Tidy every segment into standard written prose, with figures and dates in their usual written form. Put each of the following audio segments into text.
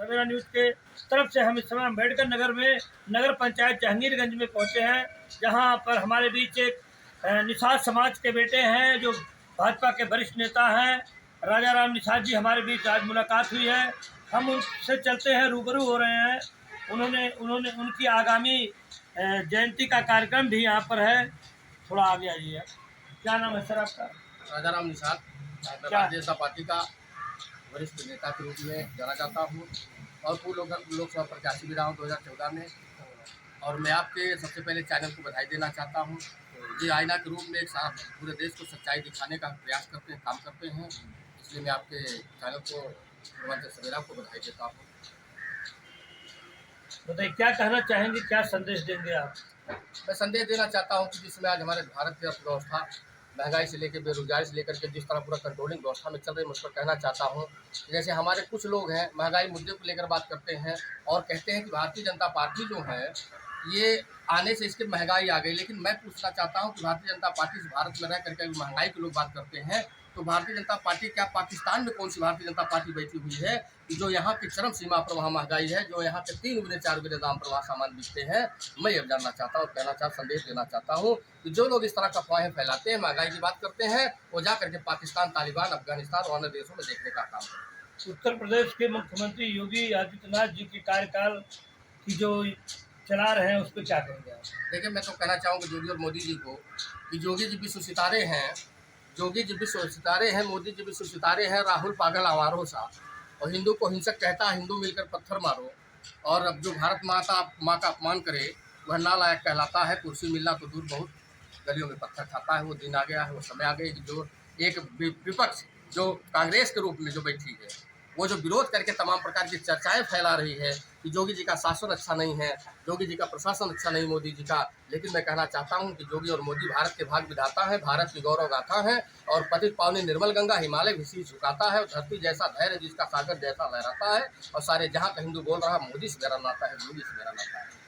सवेरा news के तरफ से हम इस समय अम्बेडकर नगर में नगर पंचायत जहांगीरगंज में पहुंचे हैं, जहां पर हमारे बीच एक निषाद समाज के बेटे हैं जो भाजपा के वरिष्ठ नेता हैं। राजा राम निषाद जी हमारे बीच आज मुलाकात हुई है। हम उनसे चलते हैं, रूबरू हो रहे हैं। उन्होंने उनकी आगामी जयंती का कार्यक्रम भी यहाँ पर है। थोड़ा आगे आइए। क्या नाम है सर आपका? राजा राम निषाद, मैं भारतीय जनता पार्टी का वरिष्ठ नेता के रूप में जाना जाता हूँ और पूर्व लोकसभा प्रत्याशी भी रहा हूँ 2014 में। और मैं आपके सबसे पहले चैनल को बधाई देना चाहता हूँ। ये आईना के रूप में एक साथ पूरे देश को सच्चाई दिखाने का प्रयास करते हैं, काम करते हैं, इसलिए मैं आपके चैनल को सवेरा को बधाई देता हूँ। बताइए, क्या कहना चाहेंगे, क्या संदेश देंगे आप? मैं संदेश देना चाहता हूँ कि जिसमें आज हमारे भारत की अर्थव्यवस्था महंगाई से लेकर बेरोजगारी से लेकर के जिस तरह पूरा कंट्रोलिंग व्यवस्था में चल रही है, मुझ पर कहना चाहता हूँ कि जैसे हमारे कुछ लोग हैं महंगाई मुद्दे को लेकर बात करते हैं और कहते हैं कि भारतीय जनता पार्टी जो है ये आने से इसकी महंगाई आ गई, लेकिन मैं पूछना चाहता हूँ कि भारतीय जनता पार्टी इस भारत में रह करके महंगाई के लोग बात करते हैं, तो भारतीय जनता पार्टी क्या पाकिस्तान में कौन सी भारतीय जनता पार्टी बैठी हुई है जो यहाँ की चरम सीमा पर वहाँ महंगाई है, जो यहाँ के 3 गुने 4 गुने दाम पर वहाँ सामान बिकते हैं। मैं ये जानना चाहता हूँ, कहना चाहता, संदेश देना चाहता हूँ कि जो लोग इस तरह का अफवाहें फैलाते हैं, महंगाई की बात करते हैं, वो जा करके पाकिस्तान, तालिबान, अफगानिस्तान और अन्य देशों में देखने का काम करें। उत्तर प्रदेश के मुख्यमंत्री योगी आदित्यनाथ जी के कार्यकाल की जो चला रहे हैं उस पर क्या कहेंगे आप? देखिए, मैं तो कहना चाहूँगा योगी और मोदी जी को कि योगी जी विश्व सितारे हैं, योगी जी विश्व सितारे हैं, मोदी जी विश्व सितारे हैं, राहुल पागल आवारों सा, और हिंदू को हिंसक कहता है, हिंदू मिलकर पत्थर मारो। और अब जो भारत माँ का अपमान करे वह नालायक कहलाता है। कुर्सी मिलना तो दूर, बहुत गलियों में पत्थर खाता है। वो दिन आ गया है, वो समय आ गया कि जो एक विपक्ष जो कांग्रेस के रूप में जो बैठी है, वो जो विरोध करके तमाम प्रकार की चर्चाएं फैला रही है कि योगी जी का शासन अच्छा नहीं है, योगी जी का प्रशासन अच्छा नहीं, मोदी जी का। लेकिन मैं कहना चाहता हूं कि योगी और मोदी भारत के भाग विधाता है, भारत की गौरव गाथा है, और पतित पावनी निर्मल गंगा हिमालय भी शीश झुकाता है, और धरती जैसा धैर्य जिसका सागर जैसा लहराता है, और सारे जहाँ का हिंदू बोल रहा मोदी से मेरा नाता है, योगी से मेरा नाता है।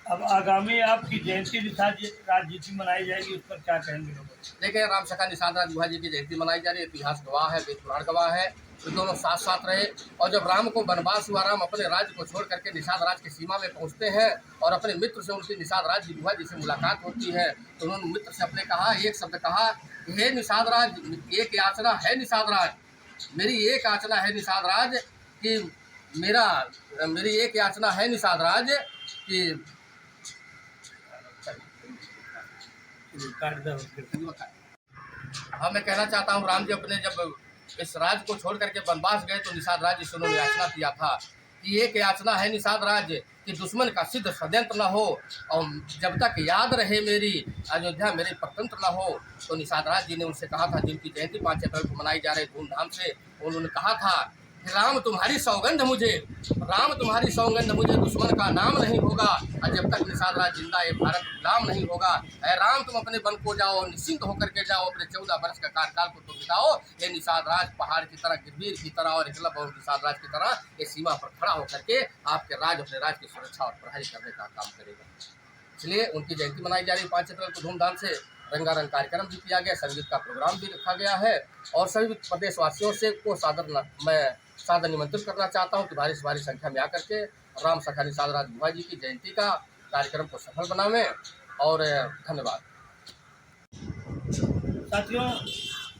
अब आगामी आपकी जयंती निषाद राज जी मनाई जाएगी, उस पर क्या कहेंगे लोग? देखिए, राम सखा निषाद राज गुहा जी की जयंती मनाई जा रही है, इतिहास गवाह है, वेद पुराण गवाह है, तो दोनों साथ साथ रहे। और जब राम को वनवास हुआ, राम अपने राज्य को छोड़ करके निषाद राज की सीमा में पहुंचते हैं और अपने मित्र से उनकी निषाद राज गुहा जी से मुलाकात होती है, तो उन्होंने मित्र से अपने कहा, एक शब्द कहा, हे निषाद राज, एक याचना है निषाद राज, मेरी एक याचना है निषाद राज कि मेरी एक याचना है निषाद राज कि हाँ, मैं कहना चाहता हूँ, राम जी अपने जब इस राज्य को छोड़ करके वनवास गए तो निषाद राज जी से उन्होंने याचना किया था कि एक याचना है निषाद राज कि दुश्मन का सिद्ध षड्यंत्र न हो, और जब तक याद रहे मेरी अयोध्या मेरे परतंत्र न हो। तो निषाद राज जी ने उनसे कहा था, जिनकी जयंती 5 अप्रैल को मनाई जा रही धूमधाम से, उन्होंने कहा था, राम तुम्हारी सौगंध मुझे, राम तुम्हारी सौगंध मुझे, दुश्मन का नाम नहीं होगा, और जब तक निषाद राज जिंदा ये भारत गुलाम नहीं होगा। ऐ राम, तुम अपने वन को जाओ, निश्चिंत होकर के जाओ, अपने 14 वर्ष का कार्यकाल को तुम बिताओ। ये निषाद राज पहाड़ की तरह, गिरवीर की तरह और एकलव्य और निषाद राज की तरह ये सीमा पर खड़ा होकर के आपके अपने राज्य की सुरक्षा और प्रहरी करने का काम करेगा। इसलिए उनकी जयंती मनाई जा रही है 5 अप्रैल को धूमधाम से। रंगारंग कार्यक्रम भी किया गया, संगीत का प्रोग्राम भी रखा गया है, और सभी प्रदेशवासियों से को सादर निमंत्रित करना चाहता हूं कि भारी से भारी संख्या में आकर के राम सखा निषाद राज गुहा जी की जयंती का कार्यक्रम को सफल बनावें। और धन्यवाद। साथियों,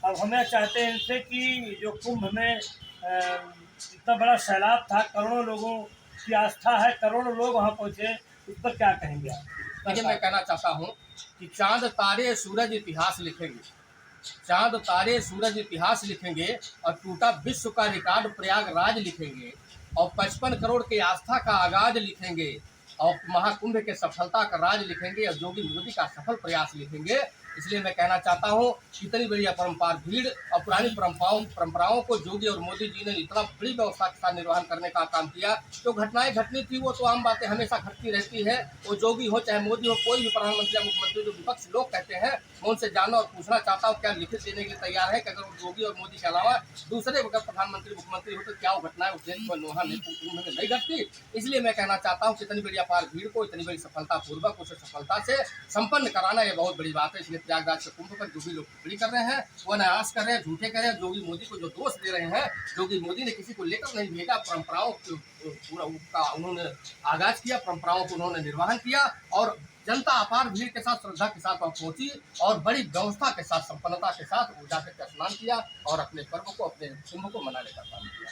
अब हमें चाहते हैं इनसे कि जो कुंभ में इतना बड़ा सैलाब था, करोड़ों लोगों की आस्था है, करोड़ों लोग वहाँ पहुँचे, उस पर क्या कहेंगे आप? देखिए, मैं कहना चाहता हूँ कि चांद तारे सूरज इतिहास लिखेंगे, चांद तारे सूरज इतिहास लिखेंगे, और टूटा विश्व का रिकॉर्ड प्रयागराज लिखेंगे, और 55 करोड़ के आस्था का आगाज लिखेंगे, और महाकुंभ के सफलता का राज लिखेंगे, और योगी मोदी का सफल प्रयास लिखेंगे। इसलिए मैं कहना चाहता हूँ, इतनी बड़ी अपरंपार भीड़ और पुरानी परंपराओं को योगी और मोदी जी ने इतना बड़ी व्यवस्था के साथ निर्वहन करने का काम किया। जो घटनाएं घटनी थी वो तो आम बातें हमेशा घटती रहती है, वो योगी हो चाहे मोदी हो, कोई भी प्रधानमंत्री या मुख्यमंत्री, जो विपक्ष लोग कहते हैं मैं उनसे जानना और पूछना चाहता हूँ क्या लिखित देने के लिए तैयार है कि अगर वो योगी और मोदी के अलावा दूसरे अगर प्रधानमंत्री मुख्यमंत्री हो तो क्या वो घटनाएं उस देश में वहाँ नहीं घटती। इसलिए मैं कहना चाहता हूँ कि इतनी बड़ी अपार भीड़ को इतनी बड़ी सफलता पूर्वक उसे सफलता से संपन्न कराना ये बहुत बड़ी बात है। इसलिए प्रयागराज के कुंभ पर जो भी लोग टिप्पणी कर रहे हैं वो अनायास कर रहे हैं, झूठे कर रहे हैं। योगी मोदी को जो दोष दे रहे हैं, योगी मोदी ने किसी को लेकर नहीं भेजा, परंपराओं पूरा का उन्होंने आगाज किया, परंपराओं को उन्होंने निर्वहन किया और जनता अपार भीड़ के साथ श्रद्धा के साथ वहाँ पहुंची और बड़ी व्यवस्था के साथ संपन्नता के साथ वो जाकर स्नान किया और अपने पर्व को अपने कुंभ को मनाने का काम किया।